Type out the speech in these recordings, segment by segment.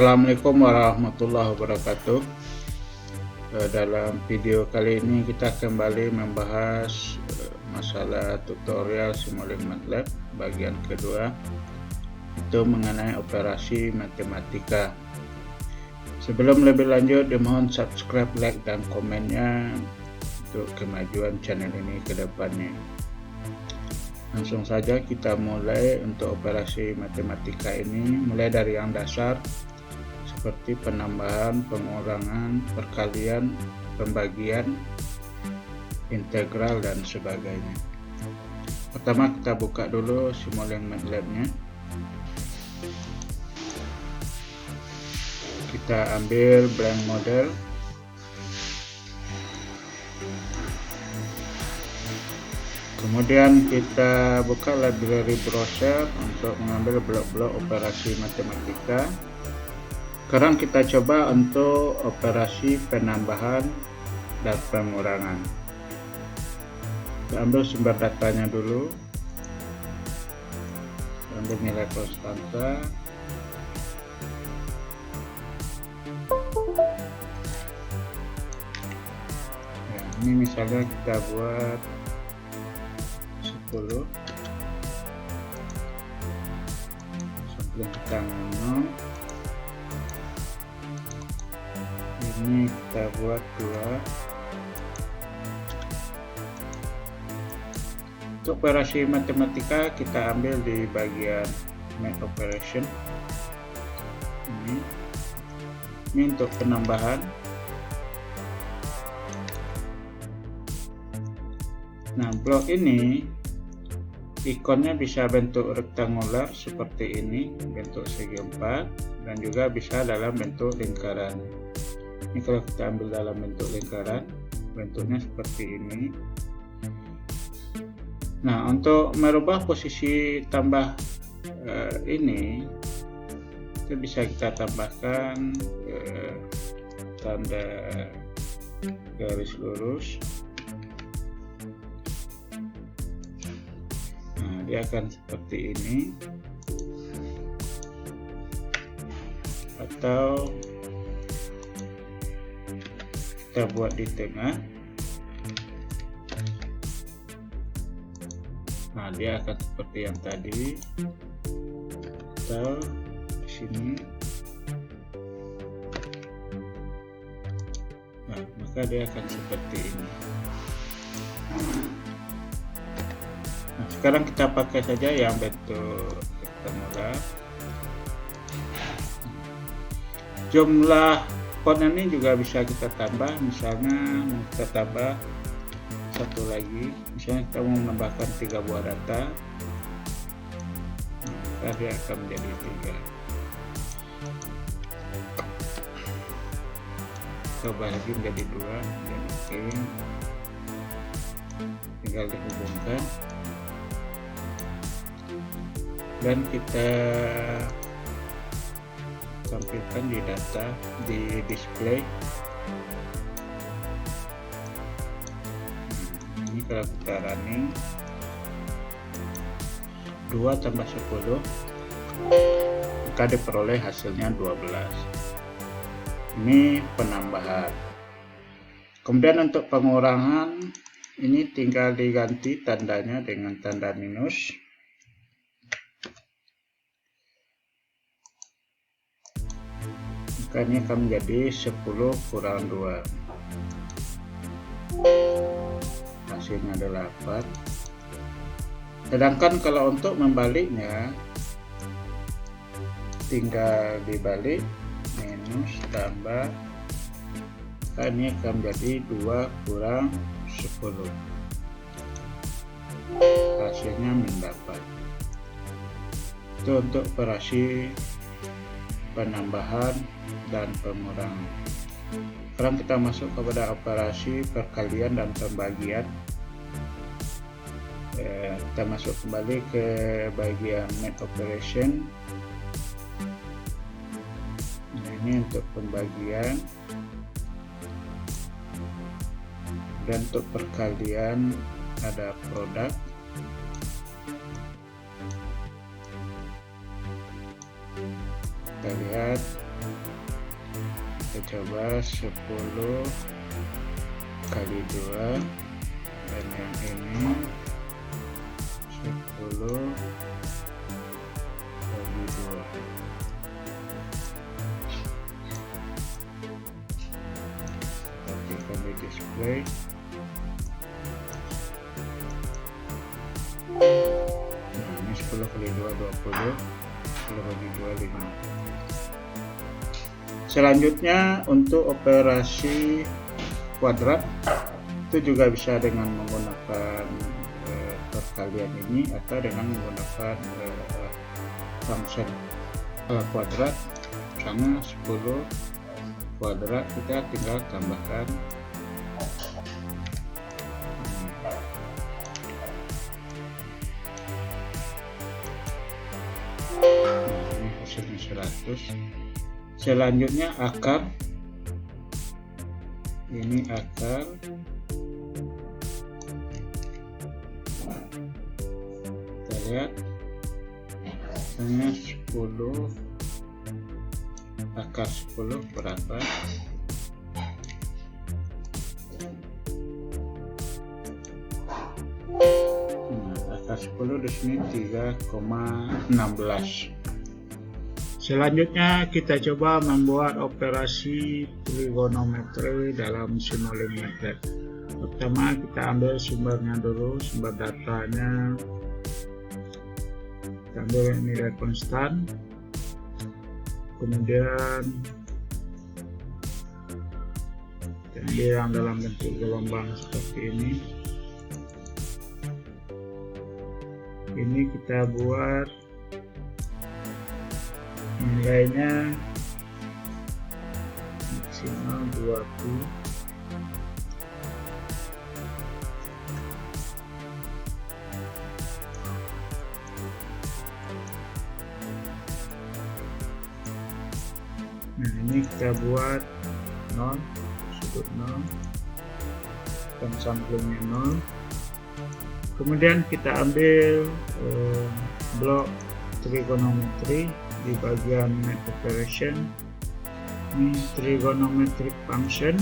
Assalamualaikum warahmatullahi wabarakatuh. Dalam video kali ini kita kembali membahas masalah tutorial Simulink MATLAB bagian kedua, itu mengenai operasi matematika. Sebelum lebih lanjut, dimohon subscribe, like, dan komennya untuk kemajuan channel ini ke depannya. Langsung saja kita mulai untuk operasi matematika ini, mulai dari yang dasar seperti penambahan, pengurangan, perkalian, pembagian, integral, dan sebagainya. Pertama kita buka dulu Simulink MATLAB-nya. Kita ambil blank model. Kemudian kita buka library browser untuk mengambil blok-blok operasi matematika. Sekarang kita coba untuk operasi penambahan dan pengurangan. Kita ambil sumber datanya dulu. Kita ambil nilai konstanta. Ya, ini misalnya kita buat 10 sampai kita 0. Ini kita buat 2. Untuk operasi matematika kita ambil di bagian math operation. Ini untuk penambahan. Nah, blok ini ikonnya bisa bentuk rektangular seperti ini, bentuk segi 4, dan juga bisa dalam bentuk lingkaran. Ini kalau kita ambil dalam bentuk lingkaran, bentuknya seperti ini. Nah, untuk merubah posisi tambah ini, itu bisa kita tambahkan tanda garis lurus. Nah, dia akan seperti ini, atau kita buat di tengah. Nah, dia akan seperti yang tadi, atau di sini. Nah, maka dia akan seperti ini. Nah, sekarang kita pakai saja yang bentuk rektangular. Jumlah komponen ini juga bisa kita tambah. Misalnya kita tambah satu lagi, misalnya kita mau menambahkan 3 buah data, maka dia akan menjadi 3. Coba lagi menjadi 2, dan oke, tinggal dihubungkan dan kita tampilkan di data di display. Ini kalau kita running 2 tambah 10, maka diperoleh hasilnya 12. Ini penambahan. Kemudian untuk pengurangan, ini tinggal diganti tandanya dengan tanda minus. Maka ini akan menjadi 10 kurang 2. Hasilnya adalah 4. Sedangkan kalau untuk membaliknya, tinggal dibalik, minus tambah, maka ini akan menjadi 2 kurang 10. Hasilnya -8. Itu untuk operasi penambahan dan pengurangan. Sekarang kita masuk kepada operasi perkalian dan pembagian. Kita masuk kembali ke bagian math operation. Nah, ini untuk pembagian, dan untuk perkalian ada produk. Kita lihat kita coba 10 kali 2, dan yang ini 10 kali 2. Aktifkan di display. Nah, ini 10 kali 2 20, 10 kali 2 5. Selanjutnya untuk operasi kuadrat itu juga bisa dengan menggunakan perkalian ini atau dengan menggunakan function kuadrat. Sama 10 kuadrat kita tinggal tambahkan ini hasilnya 100. Selanjutnya akar, ini akar, kita lihat hanya 10, akar 10 berapa? Nah, akar 10 di sini 3,16. Selanjutnya kita coba membuat operasi trigonometri dalam Simulink MATLAB. Pertama kita ambil sumbernya dulu, sumber datanya. Kita ambil nilai konstan, kemudian kita ambil yang dalam bentuk gelombang seperti ini. Ini kita buat nilainya maksimal 20. Nah, ini kita buat 0, sudut 0, dan samplingnya 0. Kemudian kita ambil blok trigonometri di bagian Math Operation, ini trigonometric function.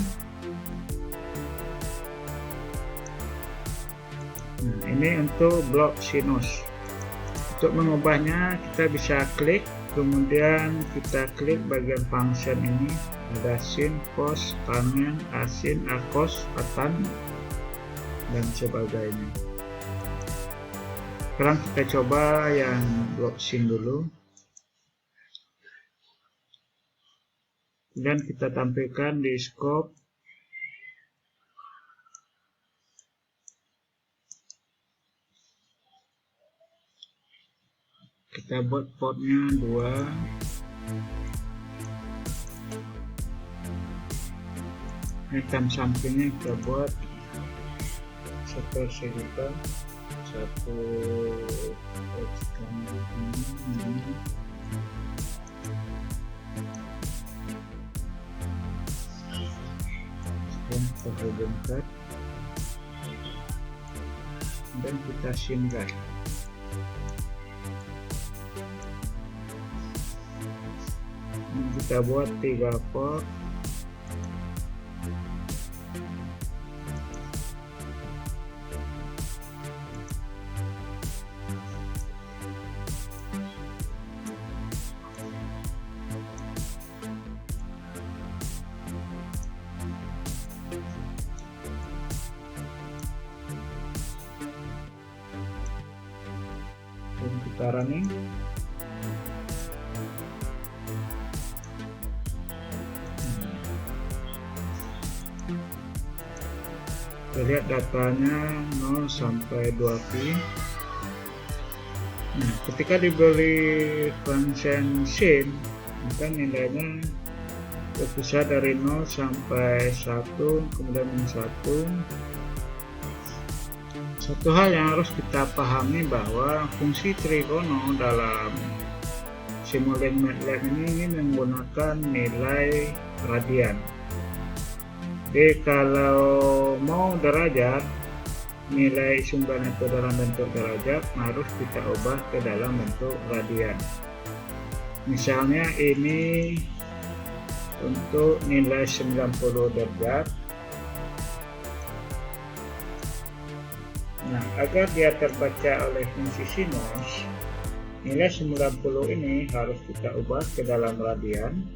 Nah, ini untuk blok sinus. Untuk mengubahnya kita bisa klik, kemudian kita klik bagian function ini, ada sin, cos, tangen, asin, akos, atan, dan sebagainya. Sekarang kita coba yang blok sin dulu. Dan kita tampilkan di scope. Kita buat portnya 2. Item sampingnya kita buat 1/1000. 1 terhubungkan dan kita simulkan. Kita buat 3 port. Kita running. Kita lihat datanya 0 sampai 2pi. Nah, ketika diberi function sin, maka nilainya berkisar dari 0 sampai 1, kemudian minus 1. Satu hal yang harus kita pahami bahwa fungsi trigono dalam Simulink MATLAB ini menggunakan nilai radian. Jadi kalau mau derajat, nilai sumbernya itu dalam bentuk derajat harus kita ubah ke dalam bentuk radian. Misalnya ini untuk nilai 90 derajat. Nah, agar dia terbaca oleh fungsi sinus, nilai 90 ini harus kita ubah ke dalam radian.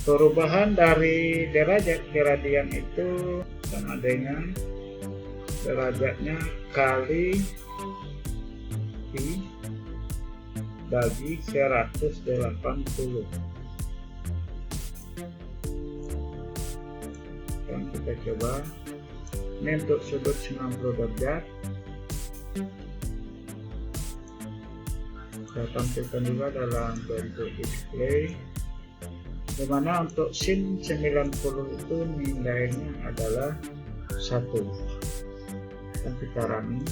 Perubahan dari derajat ke radian itu sama dengan derajatnya kali pi bagi 180. Dan kita coba. Ini untuk sudut 90 derajat. Saya tampilkan juga dalam bentuk display, dimana untuk sin 90 itu nilainya adalah 1. Dan kita running.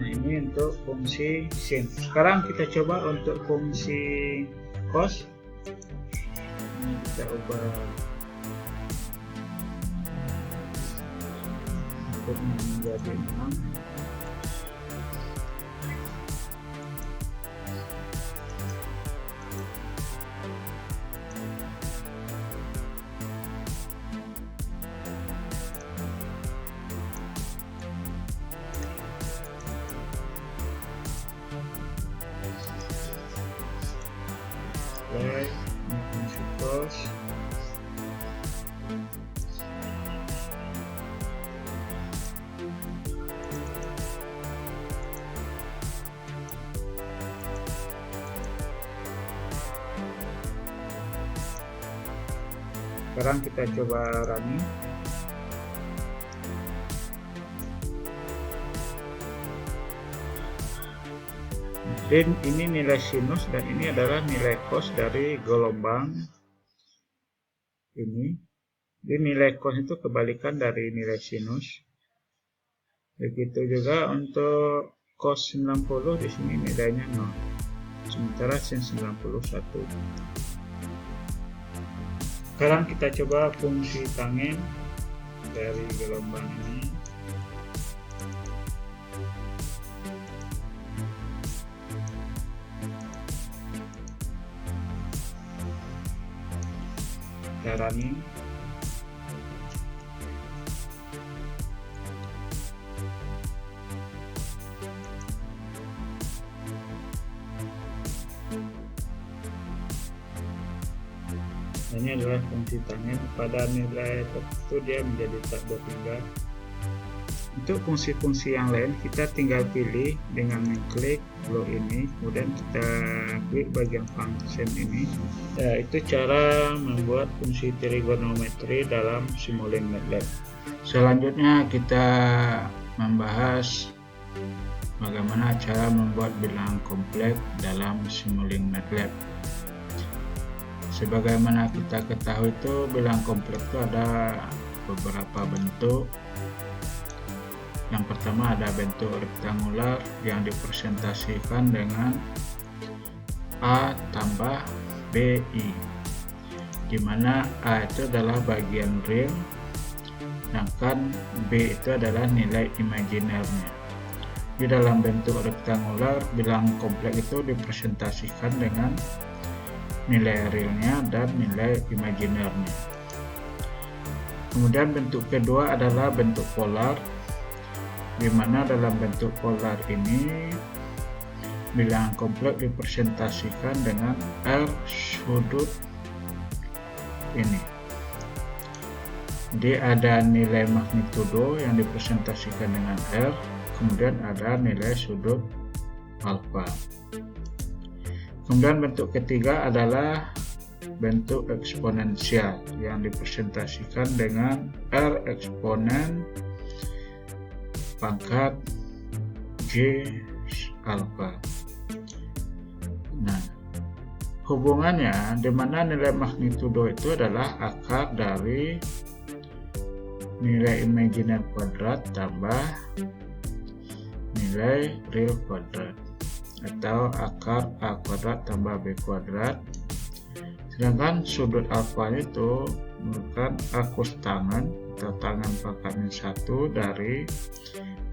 Nah, ini untuk fungsi sin. Sekarang kita coba untuk fungsi cos. Ini kita ubah untuk menjadi 6. Fungsi cos. Sekarang kita coba running. Dan ini nilai sinus dan ini adalah nilai cos dari gelombang ini. Jadi nilai cos itu kebalikan dari nilai sinus. Begitu juga untuk cos 90 di sini nilainya 0. Sementara sin 91. Sekarang kita coba fungsi tangent dari gelombang ini. Running. Ini adalah fungsi tangent. Pada nilai tertentu dia menjadi tak berpindah. Untuk fungsi-fungsi yang lain kita tinggal pilih dengan mengklik blok ini, kemudian kita klik bagian function ini. Ya, itu cara membuat fungsi trigonometri dalam Simulink MATLAB. Selanjutnya kita membahas bagaimana cara membuat bilangan kompleks dalam Simulink MATLAB. Sebagaimana kita ketahui itu bilangan kompleks itu ada beberapa bentuk. Yang pertama ada bentuk rektangular yang dipresentasikan dengan A tambah BI, di mana A itu adalah bagian real, sedangkan B itu adalah nilai imajinernya. Di dalam bentuk rektangular, bilangan kompleks itu dipresentasikan dengan nilai realnya dan nilai imajinernya. Kemudian bentuk kedua adalah bentuk polar, di mana dalam bentuk polar ini bilangan kompleks dipresentasikan dengan R sudut ini. Jadi ada nilai magnitudo yang dipresentasikan dengan R, kemudian ada nilai sudut alfa. Kemudian bentuk ketiga adalah bentuk eksponensial yang dipresentasikan dengan R eksponen pangkat J alfa. Nah, hubungannya di mana nilai magnitudo itu adalah akar dari nilai imajiner kuadrat tambah nilai real kuadrat, atau akar A kuadrat tambah B kuadrat Sedangkan sudut alfa itu merupakan akus tangan atau tangan pangkat -1 dari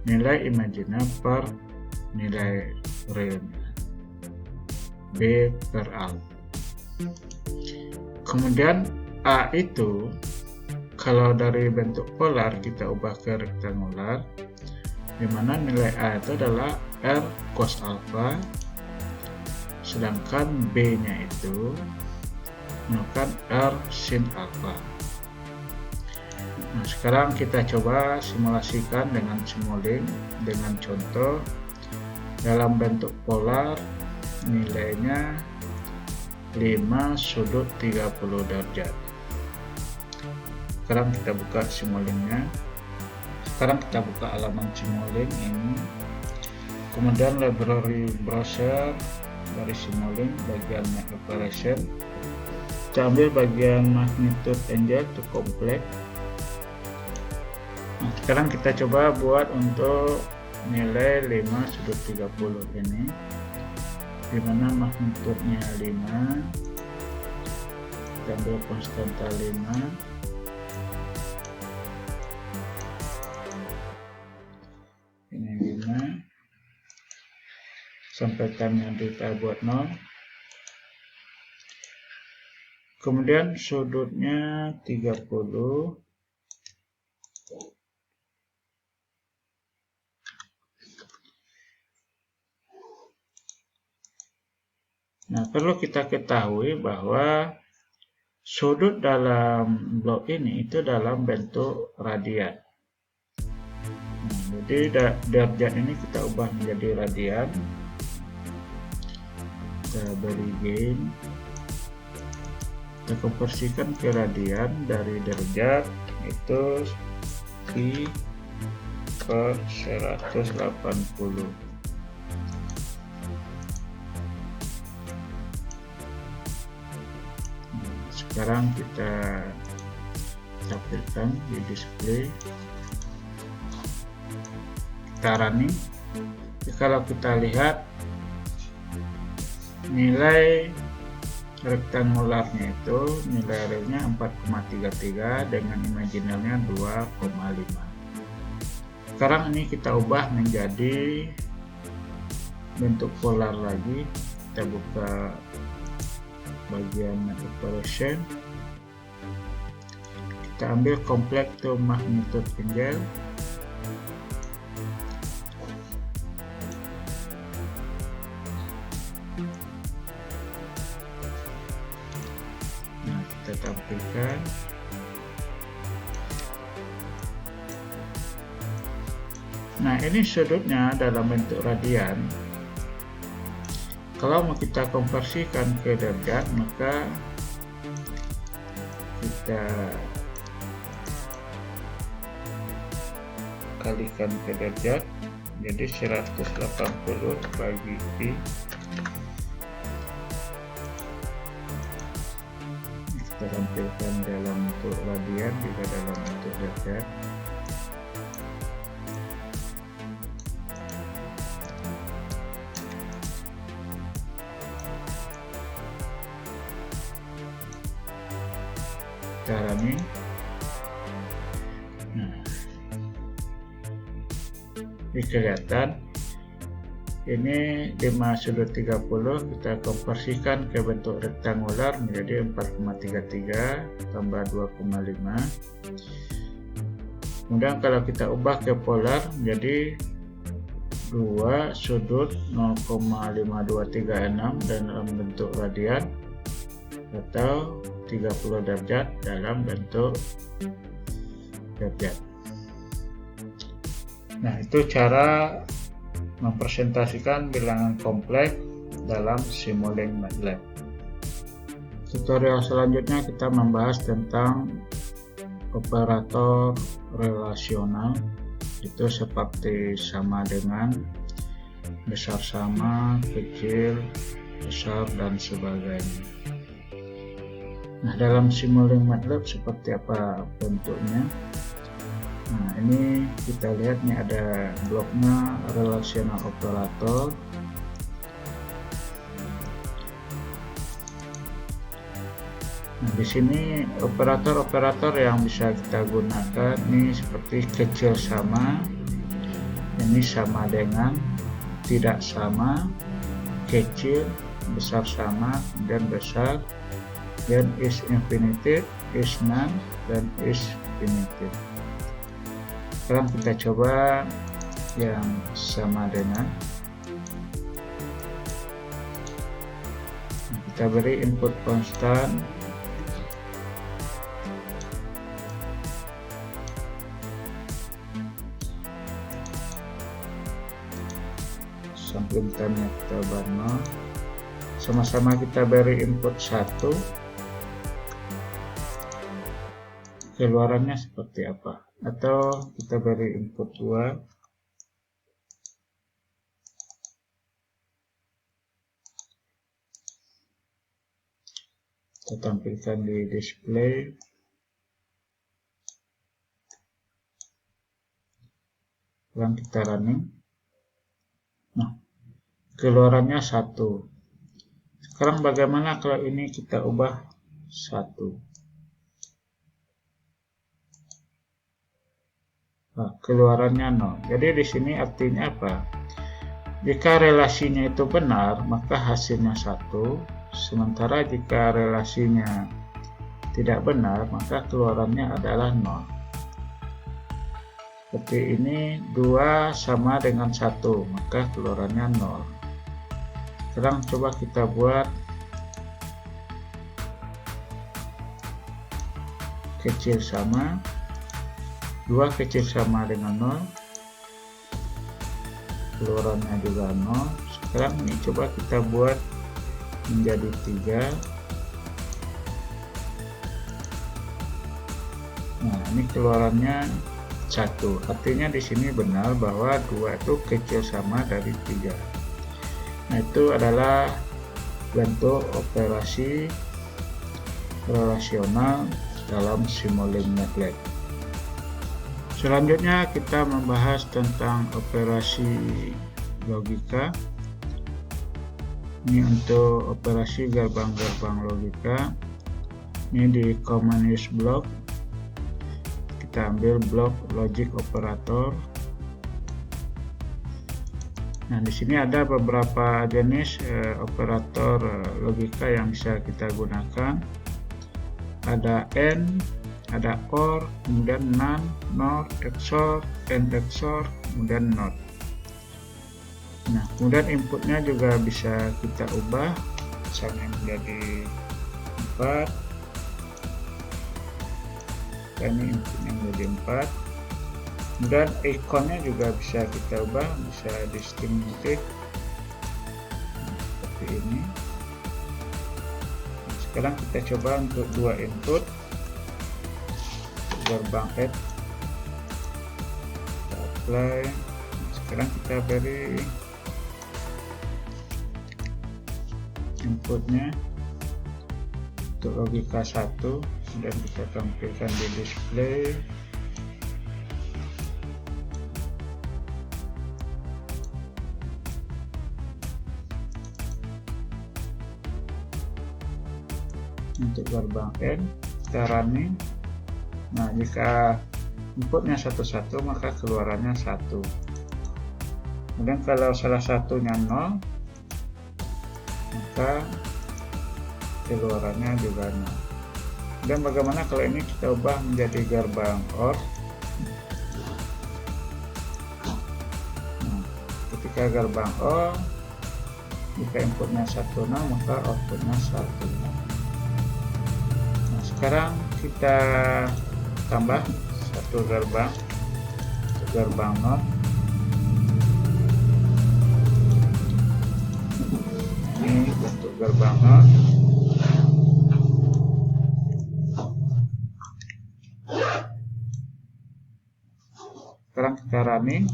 nilai imajiner per nilai realnya, B per A. Kemudian A itu kalau dari bentuk polar kita ubah ke rektangular, di mana nilai A itu adalah R cos alpha, sedangkan B nya itu merupakan R sin alpha. Nah, sekarang kita coba simulasikan dengan Simulink dengan contoh dalam bentuk polar nilainya 5 sudut 30 derajat. Sekarang kita buka Simulink-nya. Sekarang kita buka halaman Simulink ini. Kemudian library browser dari Simulink bagian Make Operation. Kita ambil bagian magnitude angle to complete. Nah, sekarang kita coba buat untuk nilai 5 sudut 30 ini, dimana magnitudenya 5, kita ambil konstanta 5, ini 5, sampaikannya kita buat 0, kemudian sudutnya 30, nah, perlu kita ketahui bahwa sudut dalam blok ini itu dalam bentuk radian. Nah, jadi derajat ini kita ubah menjadi radian. Kita beri gain. Kita konversikan ke radian dari derajat itu pi per 180. Sekarang kita tampilkan di display, kita running. Kalau kita lihat nilai rektangularnya itu nilai realnya 4,33 dengan imajinernya 2,5. Sekarang ini kita ubah menjadi bentuk polar lagi. Kita buka bagian operation, kita ambil complete to magnitude angle, nah kita tampilkan. Nah, ini sudutnya dalam bentuk radian. Kalau mau kita konversikan ke derajat, maka kita kalikan ke derajat, jadi 180 bagi pi. Kita tampilkan dalam bentuk radian juga dalam bentuk derajat. Cara ini, nah, ini kelihatan ini 5 sudut 30 kita konversikan ke bentuk rektangular menjadi 4,33 tambah 2,5. Kemudian kalau kita ubah ke polar menjadi 2 sudut 0,5236 dan dalam bentuk radian atau 30 derajat dalam bentuk derajat. Nah, itu cara mempresentasikan bilangan kompleks dalam Simulink MATLAB. Tutorial selanjutnya kita membahas tentang operator relasional, itu seperti sama dengan, besar sama, kecil, besar, dan sebagainya. Nah, dalam Simulink MATLAB seperti apa bentuknya? Nah, ini kita lihat nih ada bloknya relational operator. Nah, di sini operator-operator yang bisa kita gunakan ini seperti kecil sama, ini sama dengan, tidak sama, kecil, besar sama, dan besar, dan is infinitive, is none, dan is infinitive. Sekarang kita coba yang sama dengan. Kita beri input konstan, sampling time-nya kita ubah 0, sama-sama kita beri input 1, keluarannya seperti apa, atau kita beri input 2, kita tampilkan di display. Sekarang kita running. Nah, keluarannya 1. Sekarang bagaimana kalau ini kita ubah 1? Nah, keluarannya 0. Jadi di sini artinya apa? Jika relasinya itu benar, maka hasilnya 1. Sementara jika relasinya tidak benar, maka keluarannya adalah 0. Seperti ini, 2 sama dengan 1, maka keluarannya 0. Sekarang coba kita buat kecil sama, 2 kecil sama dengan 0, keluarannya juga 0. Sekarang ini coba kita buat menjadi 3. Nah, ini keluarannya 1. Artinya di sini benar bahwa 2 itu kecil sama dari 3. Nah, itu adalah bentuk operasi relasional dalam Simulink MATLAB. Selanjutnya kita membahas tentang operasi logika. Ini untuk operasi gerbang-gerbang logika. Ini di common use block. Kita ambil blok logic operator. Nah, di sini ada beberapa jenis operator logika yang bisa kita gunakan. Ada AND, ada OR, kemudian NAND, NOR, XOR, AND XOR, kemudian NOT. Nah, kemudian inputnya juga bisa kita ubah, misalnya menjadi 4. Ini inputnya menjadi 4. Kemudian ikonnya juga bisa kita ubah, bisa distinctive seperti ini. Sekarang kita coba untuk 2 input, gerbang add, kita apply. Sekarang kita beri inputnya untuk logika 1, dan kita tampilkan di display. Untuk gerbang N, kita running. Nah, jika inputnya 1 maka keluarannya 1. Kemudian kalau salah satunya 0, maka keluarannya juga 0. Dan bagaimana kalau ini kita ubah menjadi gerbang OR? Nah, ketika gerbang OR, jika inputnya 1 0, maka outputnya 1. Nah, sekarang kita tambah 1 gerbang, gerbang NOT. Ini bentuk gerbang NOT. Sekarang kita running.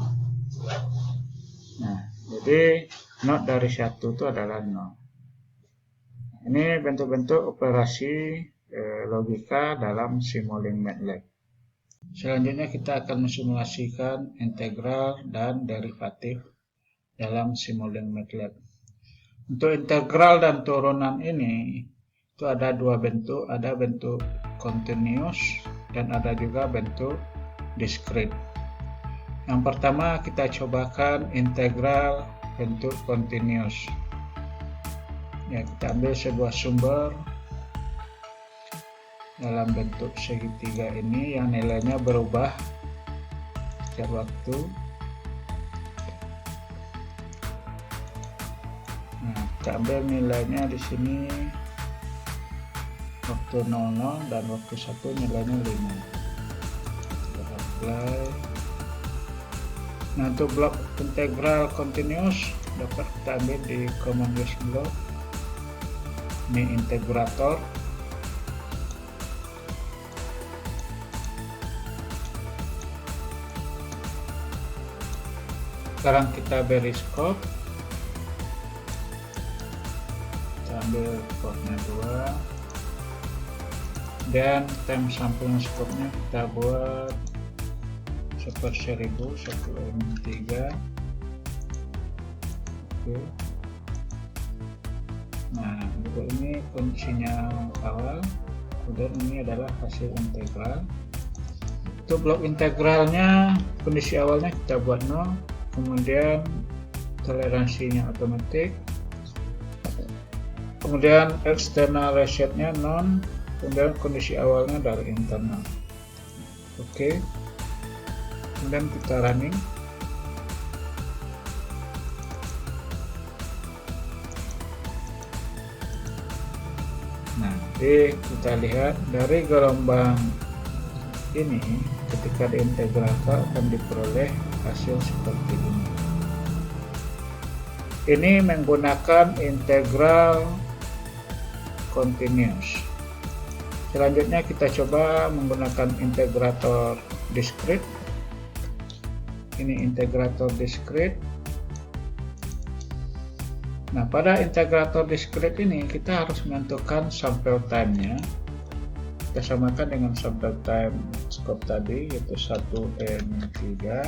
Nah, jadi NOT dari 1 itu adalah 0. Ini bentuk-bentuk operasi logika dalam Simulink MATLAB. Selanjutnya kita akan mensimulasikan integral dan derivatif dalam Simulink MATLAB. Untuk integral dan turunan ini Itu ada dua bentuk, ada bentuk continuous dan ada juga bentuk discrete. Yang pertama kita cobakan integral bentuk continuous. Ya, kita ambil sebuah sumber dalam bentuk segitiga ini yang nilainya berubah setiap waktu. Nah, kita ambil nilainya di sini waktu 00 dan waktu 1 nilainya 5. Kita apply. Nah, untuk blok integral continuous dapat kita ambil di common use block. Ini integrator. Sekarang kita beri scope. Kita ambil portnya 2 dan time sampling scope-nya kita buat 1/1000 1/3. Oke. Nah, untuk ini kondisinya awal, kemudian ini adalah hasil integral. Untuk blok integralnya kondisi awalnya kita buat 0, kemudian toleransinya otomatis, kemudian external resetnya non, kemudian kondisi awalnya dari internal. Oke. Kemudian kita running. Nah, kita lihat dari gelombang ini ketika diintegralkan akan diperoleh hasil seperti ini. Ini menggunakan integral continuous. Selanjutnya kita coba menggunakan integrator discrete. Ini integrator discrete. Nah, pada integrator discrete ini kita harus menentukan sample time-nya. Kita samakan dengan sample time scope tadi, yaitu 1/3.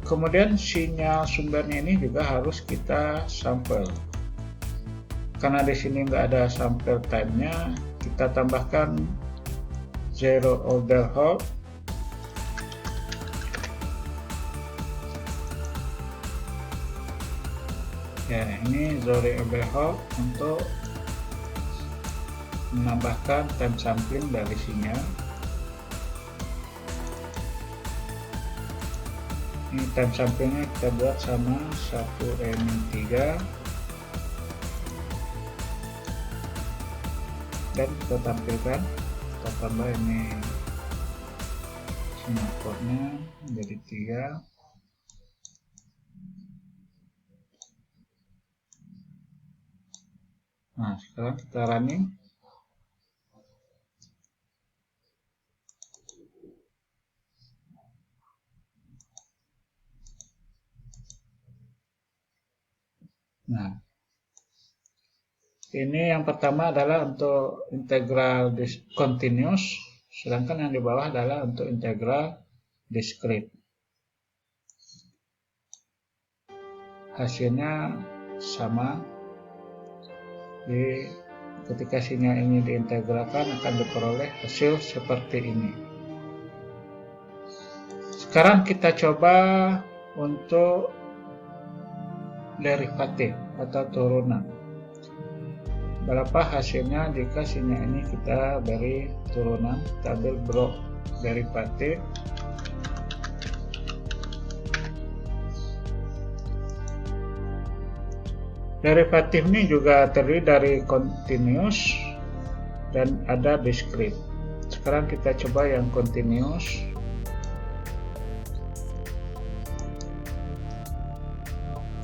Kemudian sinyal sumbernya ini juga harus kita sampel. Karena di sini nggak ada sample time-nya, kita tambahkan 0 overhold. Ya, ini 0 overhold untuk menambahkan time sampling dari sinyal. Ini time samplingnya kita buat sama 1/3 dan kita tampilkan. Kita tambah ini sinyal portnya menjadi 3. Nah, sekarang kita running. Nah, ini yang pertama adalah untuk integral continuous, sedangkan yang di bawah adalah untuk integral discrete. Hasilnya sama. Jadi, ketika sinyal ini diintegralkan akan diperoleh hasil seperti ini. Sekarang kita coba untuk derivatif atau turunan. Berapa hasilnya jika sinyal ini kita beri turunan? Kita ambil blok derivatif. Derivatif ini juga terdiri dari continuous dan ada discrete. Sekarang kita coba yang continuous.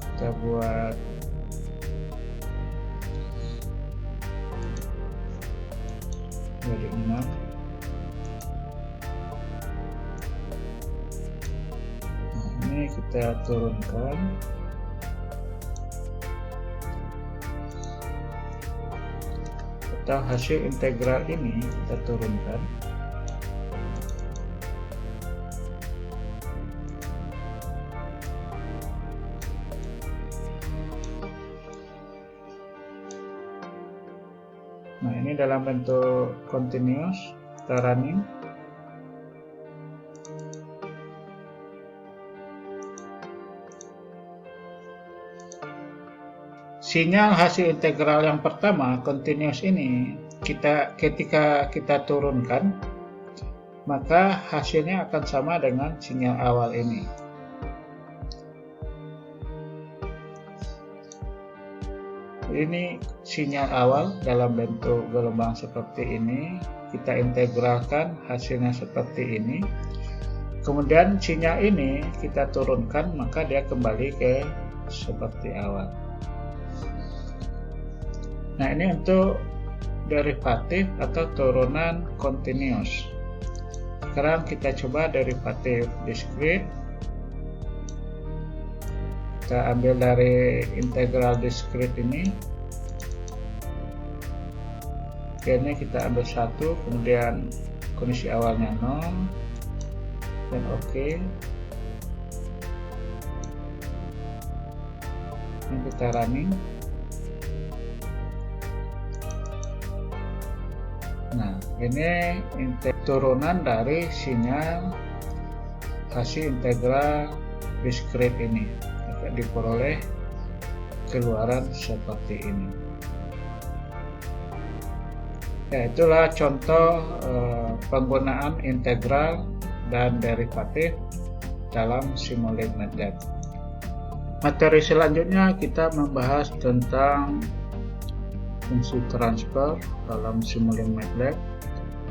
Kita buat jadi 6. Nah, ini kita turunkan. Atau hasil integral ini kita turunkan. Nah, ini dalam bentuk continuous, kita running. Sinyal hasil integral yang pertama, continuous ini, ketika kita turunkan, maka hasilnya akan sama dengan sinyal awal ini. Ini sinyal awal dalam bentuk gelombang seperti ini, kita integralkan hasilnya seperti ini. Kemudian sinyal ini kita turunkan, maka dia kembali ke seperti awal. Nah, ini untuk derivatif atau turunan continuous. Sekarang kita coba derivatif discrete. Kita ambil dari integral discrete ini. Oke, ini kita ambil 1, kemudian kondisi awalnya 0, dan oke. Ini kita running. Nah, ini turunan dari sinyal hasil integral discrete ini akan diperoleh keluaran seperti ini. Ya, itulah contoh penggunaan integral dan derivatif dalam Simulink MATLAB. Materi selanjutnya kita membahas tentang fungsi transfer dalam Simulink MATLAB,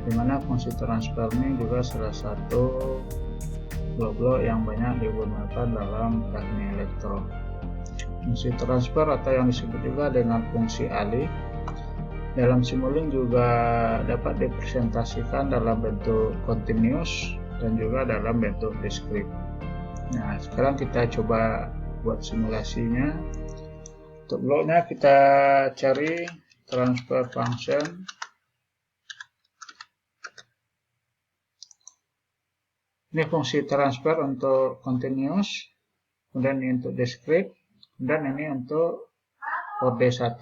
di mana fungsi transfer ini juga salah satu blok-blok yang banyak digunakan dalam teknik elektro. Fungsi transfer atau yang disebut juga dengan fungsi alih dalam Simulink juga dapat dipresentasikan dalam bentuk continuous dan juga dalam bentuk discrete. Nah, sekarang kita coba buat simulasinya. Untuk bloknya kita cari transfer function. Ini fungsi transfer untuk continuous, kemudian ini untuk discrete, dan ini untuk kode 1.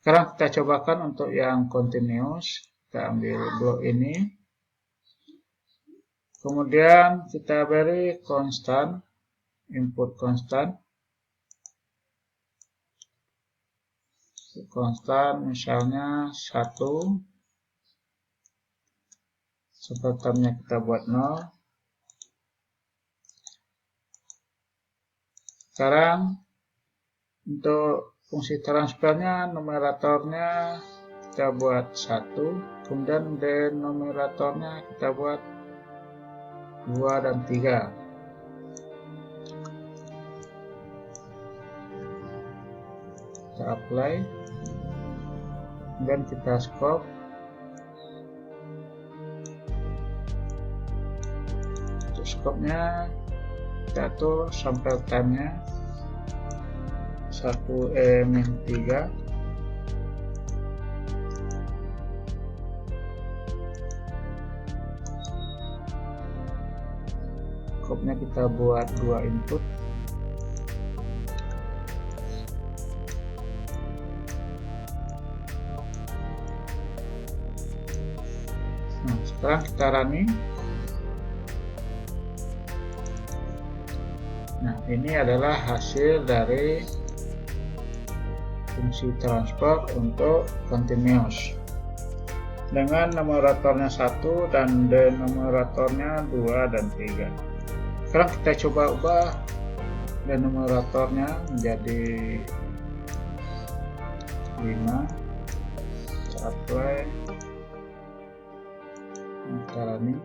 Sekarang kita cobakan untuk yang continuous. Kita ambil blok ini, kemudian kita beri konstan, input konstan. Konstan misalnya 1, sepertinya kita buat 0. Sekarang untuk fungsi transfernya, numeratornya kita buat 1, kemudian denominatornya kita buat 2 dan 3. Kita apply, dan kita scope. Untuk scope-nya kita atur sampai time-nya 1e-3. Scope-nya kita buat 2 input. Nah, sekarang kita running. Nah, ini adalah hasil dari fungsi transfer untuk continuous dengan numeratornya 1 dan denominatornya 2 dan 3. Sekarang kita coba ubah denominatornya menjadi 5. Kita apply, kita running.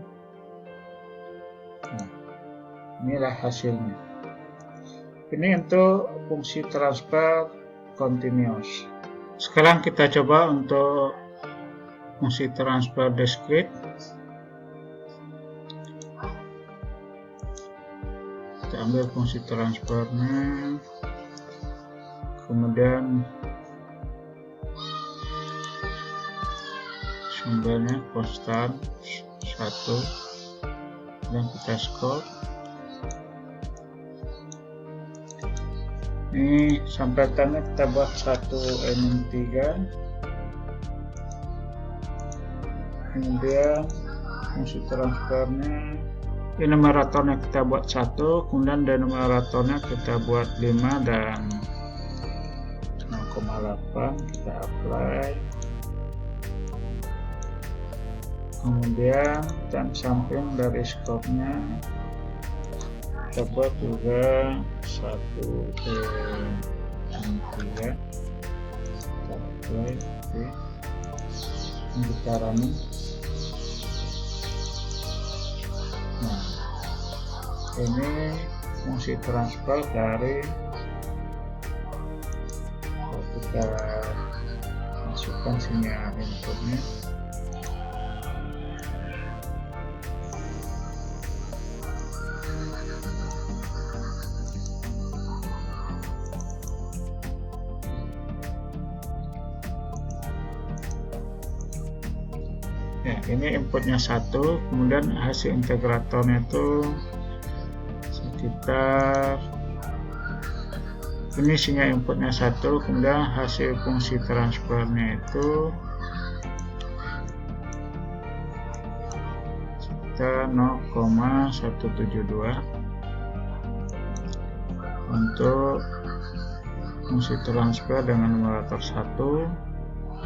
Nah, inilah hasilnya. Ini untuk fungsi transfer continuous. Sekarang kita coba untuk fungsi transfer discrete. Kita ambil fungsi transfernya, kemudian sumbernya konstan 1, dan kita scope. Ini sampai tanda kita buat 1e-3. kemudian fungsi transfernya di numeratornya kita buat 1, kemudian denominatornya kita buat 5 dan 0,8 kita apply, kemudian dan samping dari skopnya kita buat juga 1 3 kita apply di putaran ini. Nah, ini fungsi transfer dari kita masukkan sinyal inputnya. Ya, ini inputnya 1, kemudian hasil integratornya itu sekitar ini sinyal inputnya 1, kemudian hasil fungsi transfernya itu sekitar 0,172 untuk fungsi transfer dengan numerator 1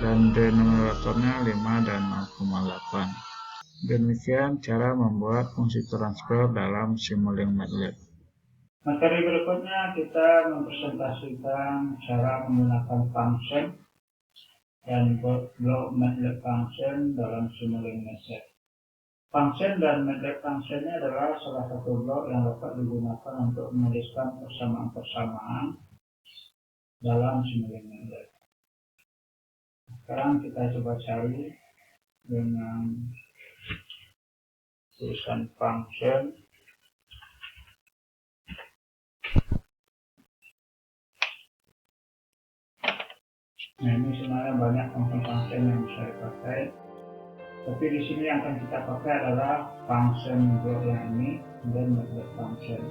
dan denominatornya 5 dan 0,8. Demikian cara membuat fungsi transfer dalam Simulink MATLAB. Materi berikutnya kita mempresentasikan cara menggunakan function dan blok MATLAB function dalam Simulink MATLAB. Function dan MATLAB functionnya adalah salah satu blok yang dapat digunakan untuk menuliskan persamaan-persamaan dalam Simulink MATLAB. Sekarang kita coba cari dengan tulisan function. Nah, ini sebenarnya banyak function yang bisa dipakai, tapi di sini yang akan kita pakai adalah function blok yang ini dan MATLAB function.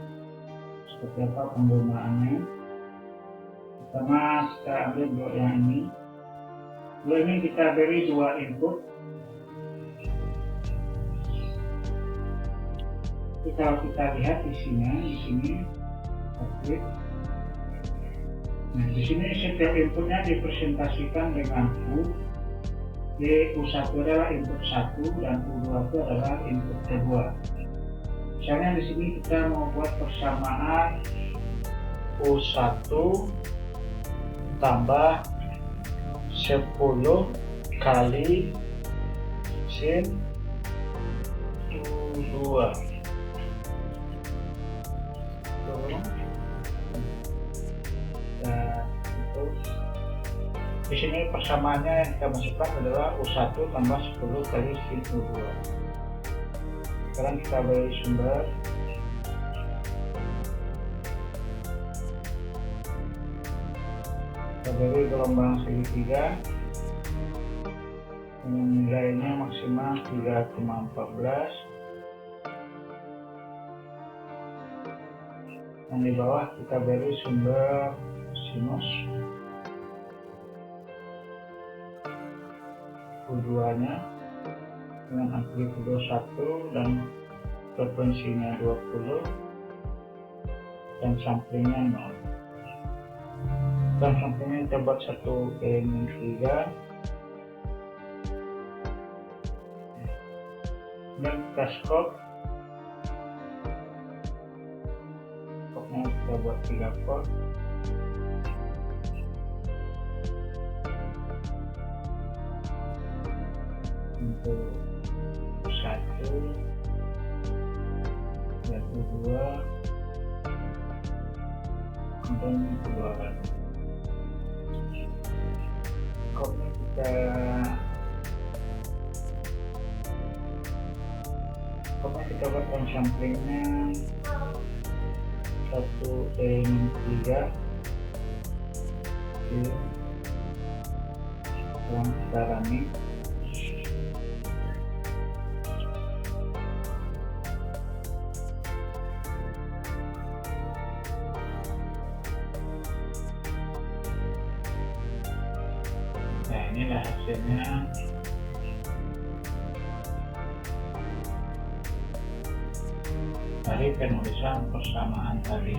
Seperti apa penggunaannya? Pertama kita ambil blok yang ini. Blok ini kita beri 2 input. Jadi kalau kita lihat di sini, oke. Nah, di sini setiap inputnya dipresentasikan dengan U. U1 adalah input 1 dan U2 itu adalah input kedua. Misalnya di sini kita mau buat persamaan U1 tambah 10 kali sin U2. Di sini persamaannya yang kita masukkan adalah U1 tambah 10 kali sin U2. Sekarang kita beri sumber. Kita beri gelombang segitiga dengan nilainya maksimal 3,14. Dan di bawah kita beri sumber sinus U2 nya dengan amplitudo 1 dan frekuensinya 20 dan samplingnya 0. Dan samplingnya kita buat 1/3. Dan kita skop. Skopnya kita buat 3 port. Untuk 1 dan U2 dan keluaran. Skopnya kita buat yang samplingnya 1/3 yang sekarang ini. Nah, inilah hasilnya. dari penulisan persamaan tadi,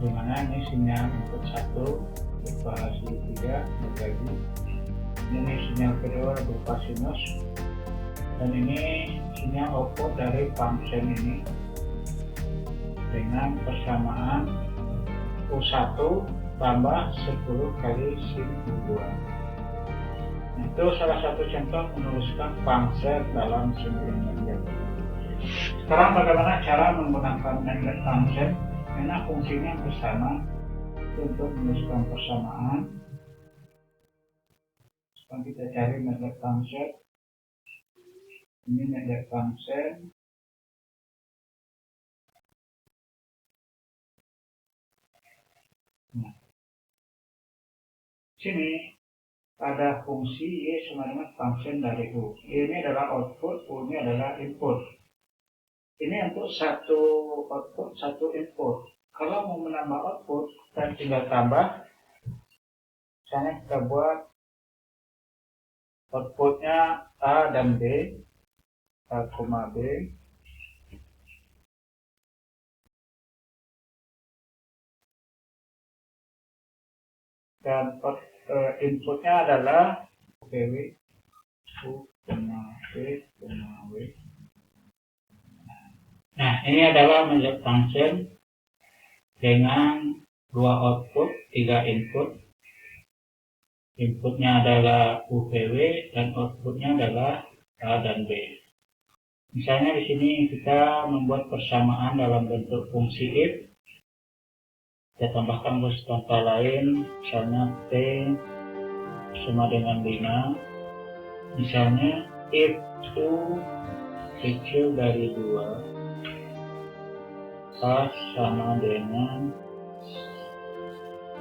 dimana ini sinyal input 1 berupa segitiga berbagi, ini sinyal kedua berupa sinus, dan ini sinyal output dari function ini dengan persamaan U1 tambah 10 kali sin U2. Nah, itu salah satu contoh menuliskan function dalam simulink magnet. Sekarang bagaimana cara menggunakan magnet function? Karena fungsinya bersama untuk menuliskan persamaan. Sekarang kita cari magnet function. Ini magnet function. Nah, sini ada fungsi Y sama dengan function dari U. Ini adalah output, U ini adalah input. Ini untuk satu output, satu input. Kalau mau menambah output, kita tinggal tambah. Misalnya kita buat outputnya A dan B, A, B. Dan inputnya adalah PW, U, V, W. Nah, ini adalah magnet function dengan 2 output, 3 input. Inputnya adalah UVW dan outputnya adalah A dan B. Misalnya di sini kita membuat persamaan dalam bentuk fungsi if. Kita tambahkan konstanta lain, misalnya T sama dengan 5. Misalnya if U kecil dari 2, A sama dengan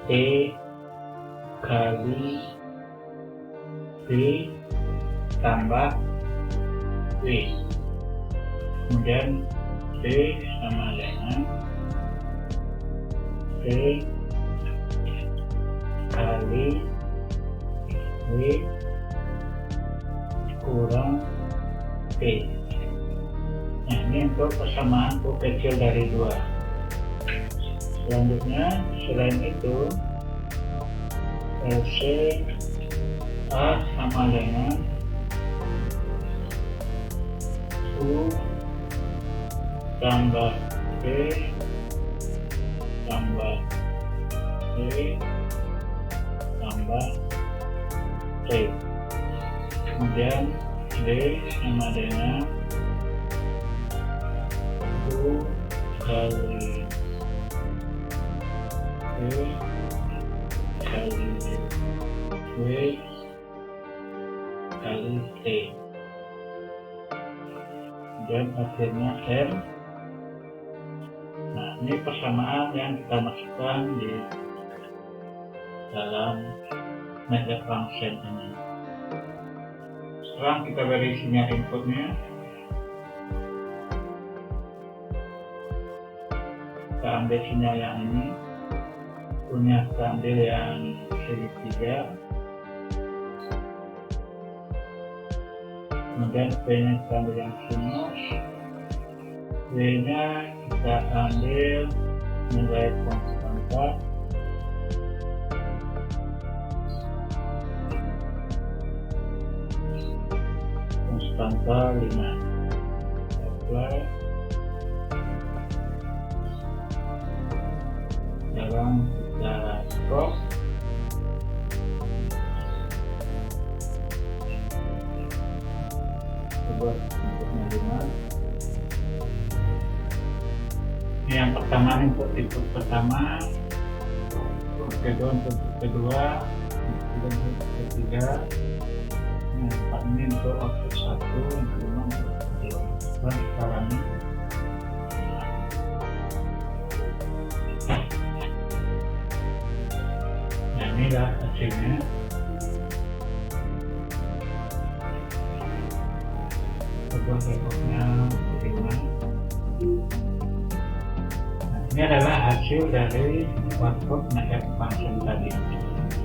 T kali B tambah W. Kemudian B sama dengan T kali W kurang T. Nah, ini untuk persamaan U kecil dari 2. Selanjutnya, selain itu, LC A sama dengan U tambah B tambah B tambah T. Kemudian B sama dengan U kali B kali W kali T, dan akhirnya R. Nah, ini persamaan yang kita masukkan di dalam magnet function ini. Sekarang kita beri sinyal inputnya. Kita ambil sinyal yang ini, punya kita ambil yang segitiga, kemudian P nya kita ambil yang sinus, W nya kita ambil nilai konstanta, konstanta 5. Apply dalam kita stop. Buat inputnya 5. Yang pertama input pertama, kedua input kedua, input ketiga, yang keempat ini untuk output 1, yang kelima untuk kedua. Sekarang kita alami. Nah, inilah hasilnya. Sebuah rekodnya 5. Ini adalah hasil dari output magnet function tadi.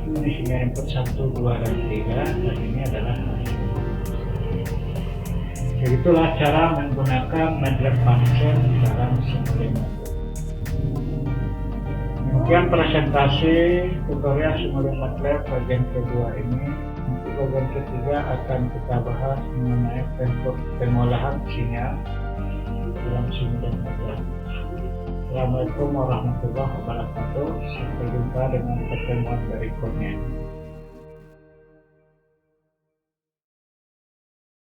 Ini sinyal input 1, 2, dan 3, dan ini adalah hasil. Begitulah cara menggunakan MATLAB function dalam simulink. Demikian presentasi tutorial simulink MATLAB bagian kedua ini. Nanti bagian ketiga akan kita bahas mengenai pengolahan sinyal dalam simulink MATLAB. Assalamualaikum warahmatullahi wabarakatuh. Sampai jumpa dengan pertemuan berikutnya.